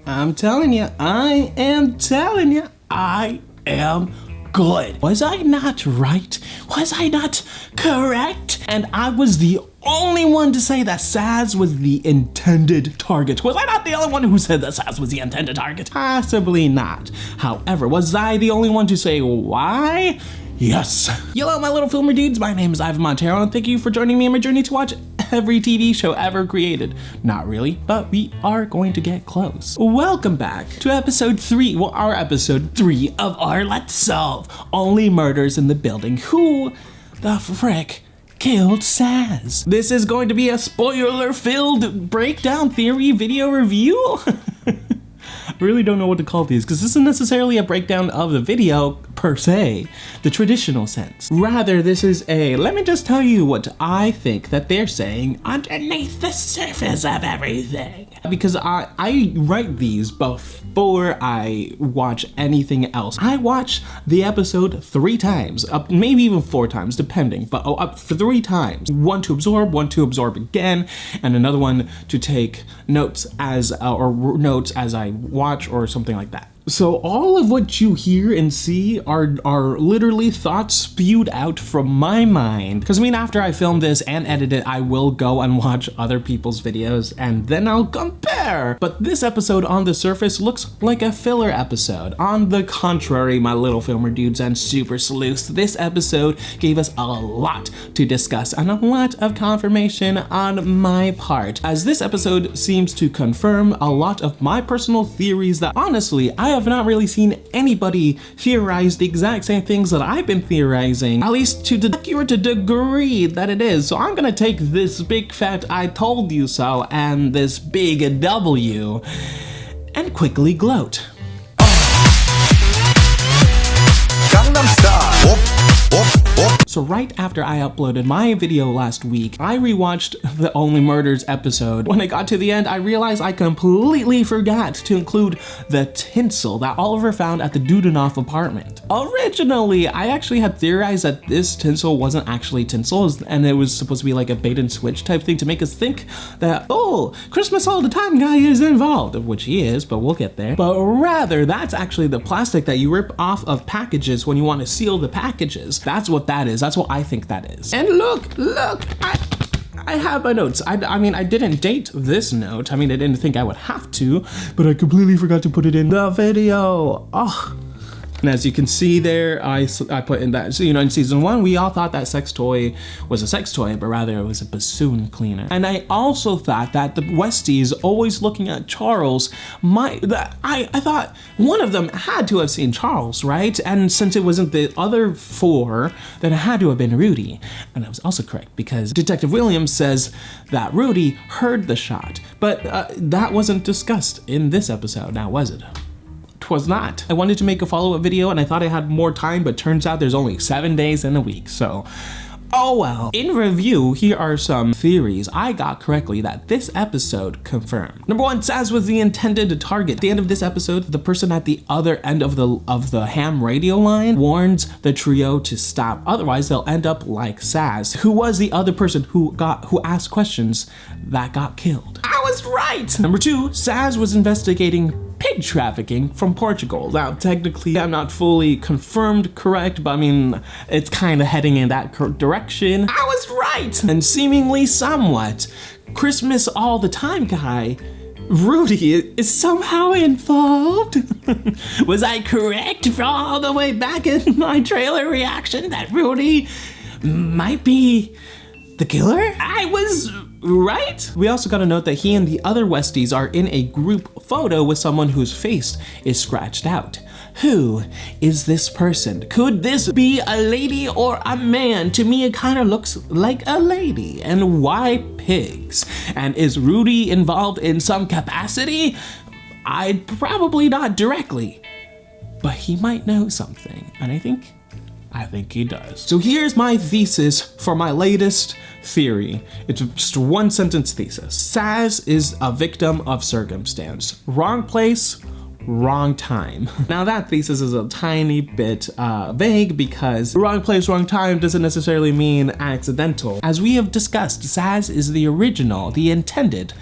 I'm telling you, I am good. Was I not right? Was I not correct? And I was the only one to say that Sazz was the intended target. Was I not the only one who said that Sazz was the intended target? Possibly not. However, was I the only one to say why? Yes. Hello, my little filmer dudes. My name is Montero, and thank you for joining me on my journey to watch every TV show ever created. Not really, but we are going to get close. Welcome back to episode 3, episode 3 of our Let's Solve Only Murders in the Building. Who the frick killed Sazz? This is going to be a spoiler-filled breakdown theory video review. I really don't know what to call these because this isn't necessarily a breakdown of the video per se, the traditional sense. Rather, this is a, let me just tell you what I think that they're saying underneath the surface of everything. Because I write these before I watch anything else. I watch the episode 3 times, maybe even 4 times, depending, but up 3 times. One to absorb again, and another one to take notes as, notes as I watch or something like that. So all of what you hear and see are literally thoughts spewed out from my mind. Because I mean, after I film this and edit it, I will go and watch other people's videos and then I'll compare. But this episode on the surface looks like a filler episode. On the contrary, my little filmer dudes and super sleuths, this episode gave us a lot to discuss and a lot of confirmation on my part. As this episode seems to confirm a lot of my personal theories that honestly, I have not really seen anybody theorize the exact same things that I've been theorizing, at least to the accurate degree that it is. So I'm gonna take this big fat I told you so and this big W and quickly gloat. Gangnam Style. So right after I uploaded my video last week, I rewatched the Only Murders episode. When I got to the end, I realized I completely forgot to include the tinsel that Oliver found at the Dudenoff apartment. Originally, I actually had theorized that this tinsel wasn't actually tinsel, and it was supposed to be like a bait and switch type thing to make us think that, oh, Christmas all the time guy is involved, which he is, but we'll get there. But rather, that's actually the plastic that you rip off of packages when you want to seal the packages. That's what that is. That's what I think that is. And look, I have my notes. I mean, I didn't date this note. I mean, I didn't think I would have to, but I completely forgot to put it in the video. Oh. And as you can see there, I put in that, so, you know, in season 1, we all thought that sex toy was a sex toy, but rather it was a bassoon cleaner. And I also thought that the Westies always looking at Charles, I thought one of them had to have seen Charles, right? And since it wasn't the other 4, then it had to have been Rudy. And I was also correct because Detective Williams says that Rudy heard the shot, but that wasn't discussed in this episode, now was it? Was not. I wanted to make a follow-up video and I thought I had more time, but turns out there's only 7 days in a week, so oh well. In review, here are some theories I got correctly that this episode confirmed. Number 1, Sazz was the intended target. At the end of this episode, the person at the other end of the ham radio line warns the trio to stop, otherwise they'll end up like Sazz, who was the other person who asked questions that got killed. I was right! Number 2, Sazz was investigating pig trafficking from Portugal. Now, technically, I'm not fully confirmed correct, but I mean, it's kind of heading in that direction. I was right! And seemingly somewhat, Christmas all the time guy, Rudy, is somehow involved. Was I correct all the way back in my trailer reaction that Rudy might be the killer? I was right? We also got to note that he and the other Westies are in a group photo with someone whose face is scratched out. Who is this person? Could this be a lady or a man? To me, it kind of looks like a lady. And why pigs? And is Rudy involved in some capacity? I'd probably not directly, but he might know something. And I think he does. So here's my thesis for my latest theory. It's just 1-sentence thesis. Sazz is a victim of circumstance. Wrong place, wrong time. Now that thesis is a tiny bit vague because wrong place, wrong time doesn't necessarily mean accidental. As we have discussed, Sazz is the original, the intended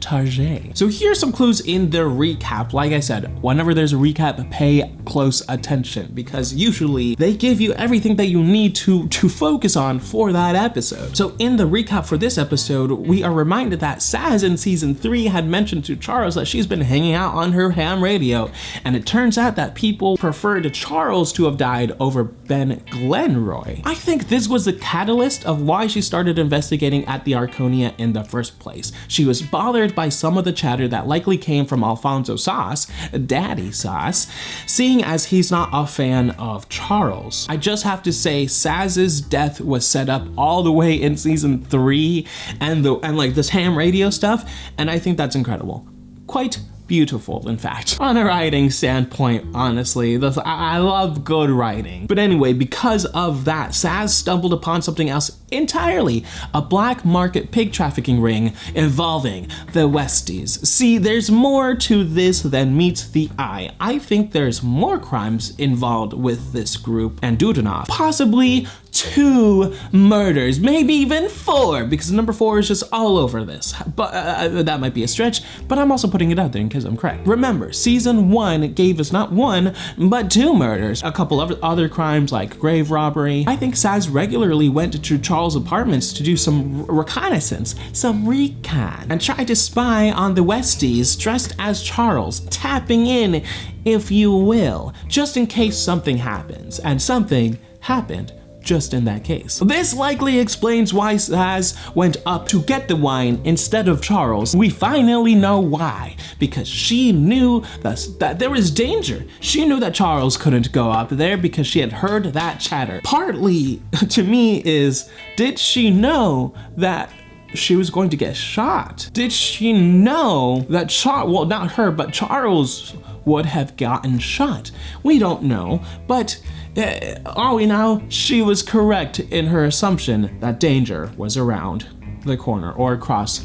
Target. So here's some clues in the recap. Like I said, whenever there's a recap, pay close attention because usually they give you everything that you need to focus on for that episode. So in the recap for this episode, we are reminded that Sazz in season 3 had mentioned to Charles that she's been hanging out on her ham radio, and it turns out that people preferred Charles to have died over Ben Glenroy. I think this was the catalyst of why she started investigating at the Arconia in the first place. She was bothered by some of the chatter that likely came from Alfonso Sazz, Daddy Sazz, seeing as he's not a fan of Charles. I just have to say, Sazz's death was set up all the way in season 3 and like this ham radio stuff, and I think that's incredible. Quite beautiful, in fact. On a writing standpoint, honestly, I love good writing. But anyway, because of that, Sazz stumbled upon something else entirely, a black market pig trafficking ring involving the Westies. See, there's more to this than meets the eye. I think there's more crimes involved with this group and Dudenoff. Possibly 2 murders, maybe even 4, because number 4 is just all over this. But that might be a stretch, but I'm also putting it out there in case I'm correct. Remember, season 1 gave us not 1, but 2 murders, a couple of other crimes like grave robbery. I think Sazz regularly went to Charles' apartments to do some reconnaissance, some recon, and tried to spy on the Westies dressed as Charles, tapping in, if you will, just in case something happens, and something happened just in that case. This likely explains why Sazz went up to get the wine instead of Charles. We finally know why, because she knew that there was danger. She knew that Charles couldn't go up there because she had heard that chatter. Partly, to me, is, did she know that she was going to get shot? Did she know that well, not her, but Charles would have gotten shot? We don't know, but all we know, she was correct in her assumption that danger was around the corner or across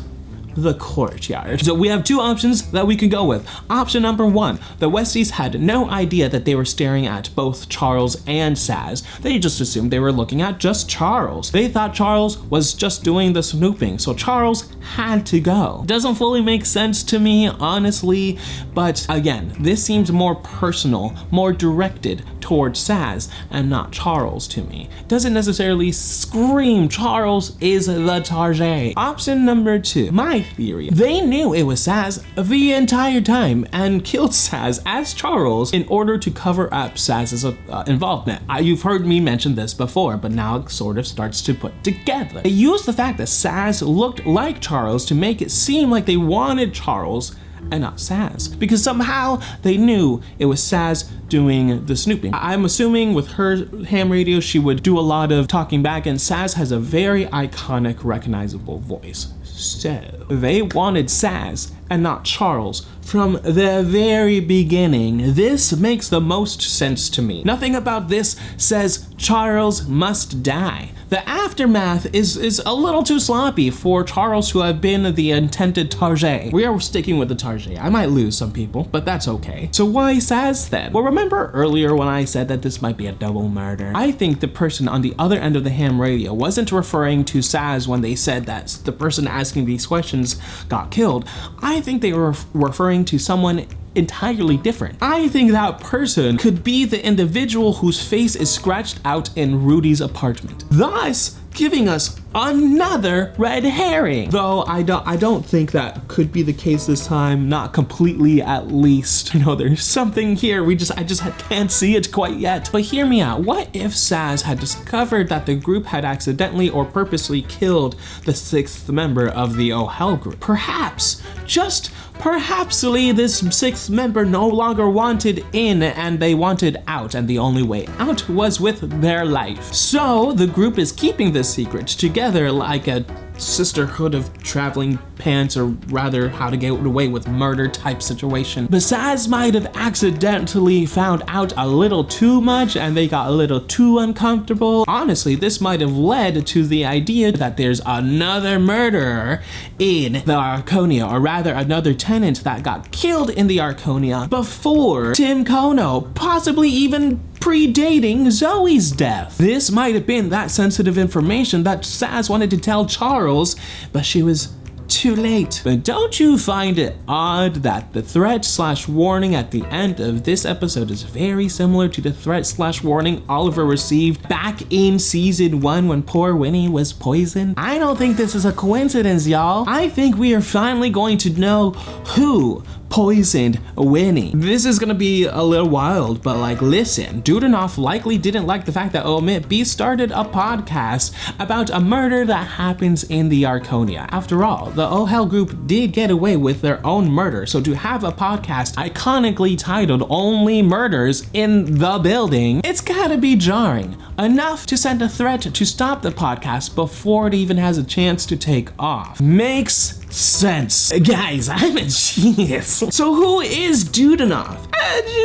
the courtyard. So we have 2 options that we could go with. Option number 1, the Westies had no idea that they were staring at both Charles and Sazz. They just assumed they were looking at just Charles. They thought Charles was just doing the snooping, so Charles had to go. Doesn't fully make sense to me, honestly, but again, this seems more personal, more directed towards Sazz and not Charles to me. Doesn't necessarily scream Charles is the target. Option number 2, my theory. They knew it was Sazz the entire time and killed Sazz as Charles in order to cover up Sazz's involvement. You've heard me mention this before, but now it sort of starts to put together. They used the fact that Sazz looked like Charles to make it seem like they wanted Charles and not Sazz, because somehow they knew it was Sazz doing the snooping. I'm assuming with her ham radio, she would do a lot of talking back, and Sazz has a very iconic, recognizable voice. So they wanted Sazz and not Charles from the very beginning. This makes the most sense to me. Nothing about this says Charles must die. The aftermath is a little too sloppy for Charles to have been the intended target. We are sticking with the target. I might lose some people, but that's okay. So why Sazz then? Well, remember earlier when I said that this might be a double murder? I think the person on the other end of the ham radio wasn't referring to Sazz when they said that the person asking these questions got killed. I think they were referring to someone entirely different. I think that person could be the individual whose face is scratched out in Rudy's apartment, thus giving us another red herring. Though I don't think that could be the case this time, not completely at least. You know, there's something here, I just can't see it quite yet. But hear me out, what if Sazz had discovered that the group had accidentally or purposely killed the 6th member of the Oh Hell group? Perhaps, just perhapsly, this 6th member no longer wanted in and they wanted out, and the only way out was with their life. So the group is keeping this secret together like a sisterhood of traveling pants, or rather how to get away with murder type situation. But Sazz might have accidentally found out a little too much and they got a little too uncomfortable. Honestly, this might have led to the idea that there's another murderer in the Arconia, or rather another tenant that got killed in the Arconia before Tim Kono, possibly even predating Zoe's death. This might have been that sensitive information that Sazz wanted to tell Charles, but she was too late. But don't you find it odd that the threat/warning at the end of this episode is very similar to the threat/warning Oliver received back in season 1 when poor Winnie was poisoned? I don't think this is a coincidence, y'all. I think we are finally going to know who poisoned Winnie. This is gonna be a little wild, but like, listen, Dudenoff likely didn't like the fact that OMITB started a podcast about a murder that happens in the Arconia. After all, the Oh Hell group did get away with their own murder, so to have a podcast iconically titled Only Murders in the Building, it's gotta be jarring. Enough to send a threat to stop the podcast before it even has a chance to take off. Makes sense. Guys, I'm a genius. So who is Dudenoff?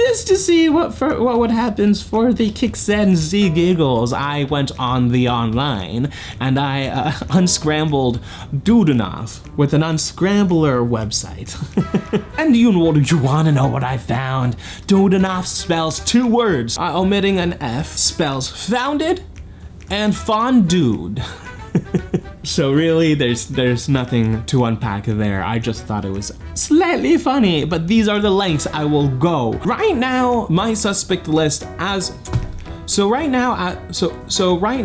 Just to see what would happen for the kicks and z giggles, I went on the online and I unscrambled Dudenoff with an unscrambler website. And you want to know what I found? Dudenoff spells 2 words, omitting an F, spells founded and fondued. So really, there's nothing to unpack there. I just thought it was slightly funny, but these are the lengths I will go. Right now, my suspect list right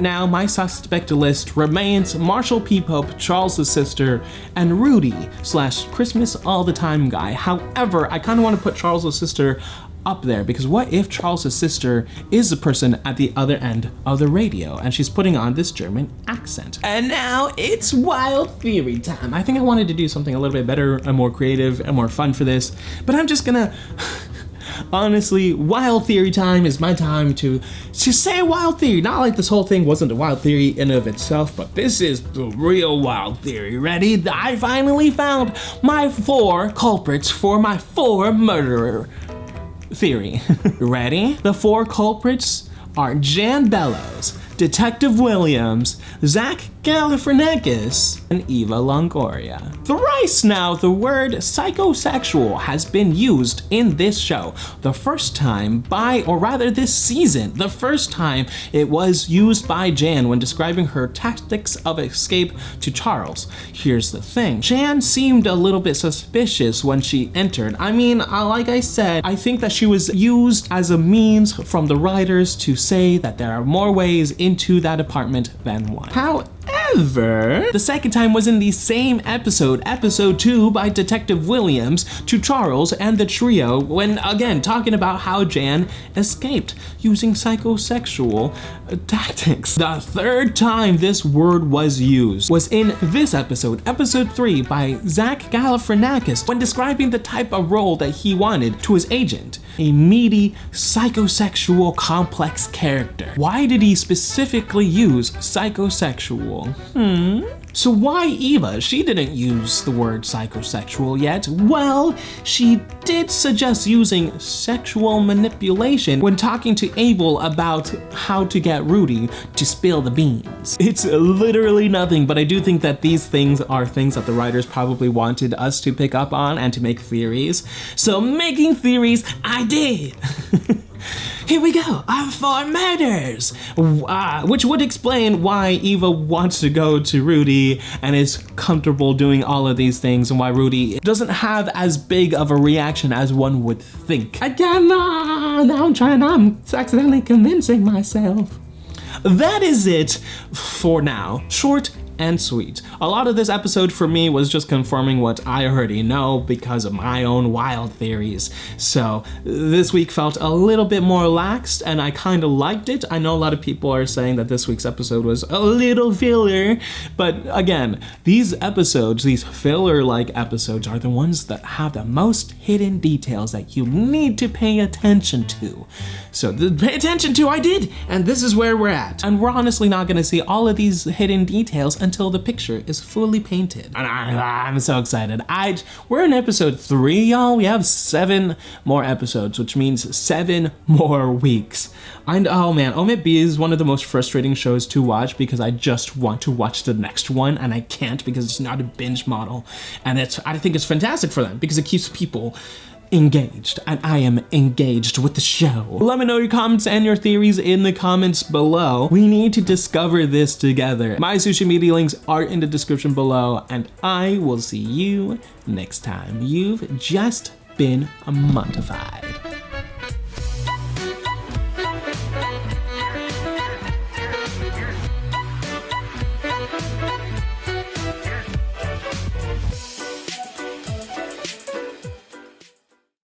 now, my suspect list remains Marshall P. Pope, Charles' sister, and Rudy/Christmas all the time guy. However, I kind of want to put Charles' sister up there because what if Charles' sister is the person at the other end of the radio and she's putting on this German accent? And now it's wild theory time. I think I wanted to do something a little bit better and more creative and more fun for this, but I'm just gonna honestly, wild theory time is my time to say wild theory. Not like this whole thing wasn't a wild theory in and of itself, but this is the real wild theory. Ready? I finally found my 4 culprits for my 4 murderer theory. Ready? The 4 culprits are Jan Bellows, Detective Williams, Zach Galifianakis, and Eva Longoria. Thrice now, the word psychosexual has been used in this show. The first time this season, the first time it was used by Jan when describing her tactics of escape to Charles. Here's the thing. Jan seemed a little bit suspicious when she entered. I mean, like I said, I think that she was used as a means from the writers to say that there are more ways into that apartment than one. However, the second time was in the same episode 2 by Detective Williams to Charles and the trio when, again, talking about how Jan escaped using psychosexual tactics. The third time this word was used was in this episode 3 by Zach Galifianakis when describing the type of role that he wanted to his agent. A meaty, psychosexual, complex character. Why did he specifically use psychosexual? So why Eva? She didn't use the word psychosexual yet. Well, she did suggest using sexual manipulation when talking to Abel about how to get Rudy to spill the beans. It's literally nothing, but I do think that these things are things that the writers probably wanted us to pick up on and to make theories. So making theories, I did. Here we go, 4 murders, which would explain why Eva wants to go to Rudy and is comfortable doing all of these things and why Rudy doesn't have as big of a reaction as one would think. Again, now I'm accidentally convincing myself. That is it for now. Short and sweet. A lot of this episode for me was just confirming what I already know because of my own wild theories. So this week felt a little bit more relaxed and I kind of liked it. I know a lot of people are saying that this week's episode was a little filler, but again, these episodes, these filler-like episodes are the ones that have the most hidden details that you need to pay attention to. So pay attention to, I did, and this is where we're at. And we're honestly not gonna see all of these hidden details until the picture is fully painted. And I'm so excited. We're in episode 3, y'all. We have 7 more episodes, which means 7 more weeks. And oh man, OMITB is one of the most frustrating shows to watch because I just want to watch the next one and I can't because it's not a binge model. And I think it's fantastic for them because it keeps people engaged, and I am engaged with the show. Let me know your comments and your theories in the comments below. We need to discover this together. My social media links are in the description below, and I will see you next time. You've just been Montified.